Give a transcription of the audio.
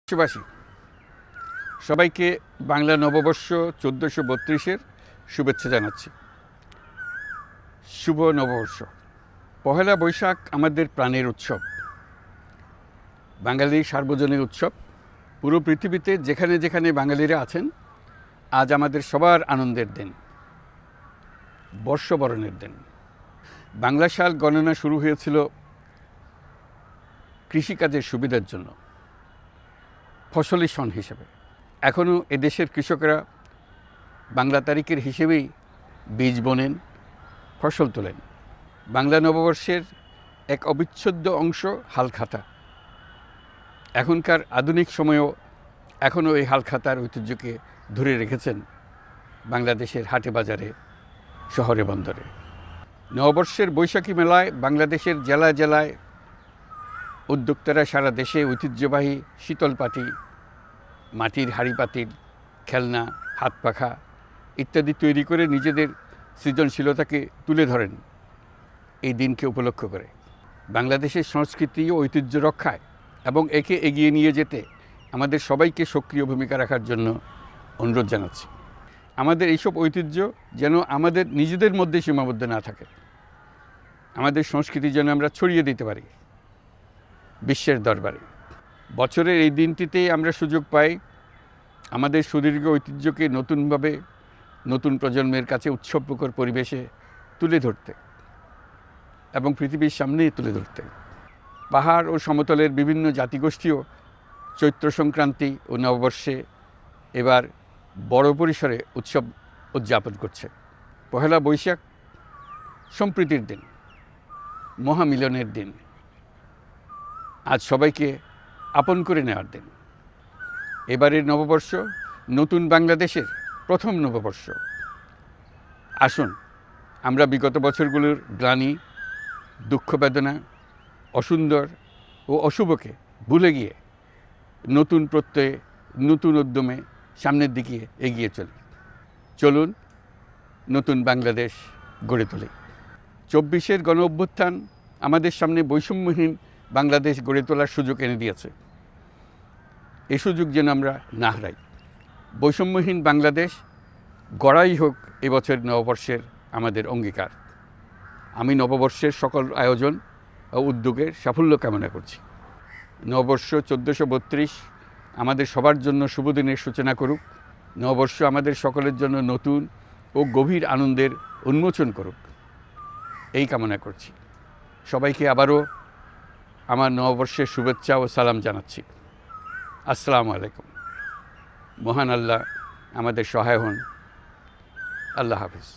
দেশবাসী সবাইকে বাংলা নববর্ষ 1432-এর শুভেচ্ছা জানাচ্ছি। শুভ নববর্ষ। পহেলা বৈশাখ আমাদের প্রাণের উৎসব, বাঙালির সার্বজনীন উৎসব। পুরো পৃথিবীতে যেখানে যেখানে বাঙালিরা আছেন, আজ আমাদের সবার আনন্দের দিন, বর্ষবরণের দিন। বাংলা সাল গণনা শুরু হয়েছিল কৃষিকাজের সুবিধার জন্য, ফসলি সন হিসেবে। এখনও এদেশের কৃষকরা বাংলা তারিখের হিসেবেই বীজ বোনেন, ফসল তোলেন। বাংলা নববর্ষের এক অবিচ্ছেদ্য অংশ হালখাতা। এখনকার আধুনিক সময়েও এখনও এই হালখাতার ঐতিহ্যকে ধরে রেখেছেন বাংলাদেশের হাটে বাজারে, শহরে বন্দরে। নববর্ষের বৈশাখী মেলায় বাংলাদেশের জেলায় জেলায় উদ্যোক্তারা সারা দেশে ঐতিহ্যবাহী শীতল পাটি, মাটির হাঁড়ি পাতিল, খেলনা, হাত পাখা ইত্যাদি তৈরি করে নিজেদের সৃজনশীলতাকে তুলে ধরেন এই দিনকে উপলক্ষ করে। বাংলাদেশের সংস্কৃতি ও ঐতিহ্য রক্ষায় এবং একে এগিয়ে নিয়ে যেতে আমাদের সবাইকে সক্রিয় ভূমিকা রাখার জন্য অনুরোধ জানাচ্ছি। আমাদের এইসব ঐতিহ্য যেন আমাদের নিজেদের মধ্যে সীমাবদ্ধ না থাকে, আমাদের সংস্কৃতি যেন আমরা ছড়িয়ে দিতে পারি বিশ্বের দরবারে। বছরের এই দিনটিতেই আমরা সুযোগ পাই আমাদের সুদীর্ঘ ঐতিহ্যকে নতুনভাবে নতুন প্রজন্মের কাছে উৎসবমুখর পরিবেশে তুলে ধরতে এবং পৃথিবীর সামনেই তুলে ধরতে। পাহাড় ও সমতলের বিভিন্ন জাতিগোষ্ঠীও চৈত্র সংক্রান্তি ও নববর্ষে এবার বড় পরিসরে উৎসব উদযাপন করছে। পহেলা বৈশাখ সম্প্রীতির দিন, মহামিলনের দিন, আজ সবাইকে আপন করে নেওয়ার দিন। এবারের নববর্ষ নতুন বাংলাদেশের প্রথম নববর্ষ। আসুন আমরা বিগত বছরগুলোর গ্লানি, দুঃখ, বেদনা, অসুন্দর ও অশুভকে ভুলে গিয়ে নতুন প্রত্যয়ে, নতুন উদ্যমে সামনের দিকে এগিয়ে চলুন নতুন বাংলাদেশ গড়ে তুলি। 24-এর গণ অভ্যুত্থান আমাদের সামনে বৈষম্যহীন বাংলাদেশ গড়ে তোলার সুযোগ এনে দিয়েছে। এই সুযোগ যেন আমরা না হারাই। বৈষম্যহীন বাংলাদেশ গড়াই হোক এবছর নববর্ষের আমাদের অঙ্গীকার। আমি নববর্ষের সকল আয়োজন ও উদ্যোগের সাফল্য কামনা করছি। নববর্ষ 1432 আমাদের সবার জন্য শুভদিনের সূচনা করুক। নববর্ষ আমাদের সকলের জন্য নতুন ও গভীর আনন্দের উন্মোচন করুক, এই কামনা করছি। সবাইকে আবারও আমার নববর্ষের শুভেচ্ছা ও সালাম জানাচ্ছি। আসসালামু আলাইকুম। মহান আল্লাহ আমাদের সহায় হন। আল্লাহ হাফিজ।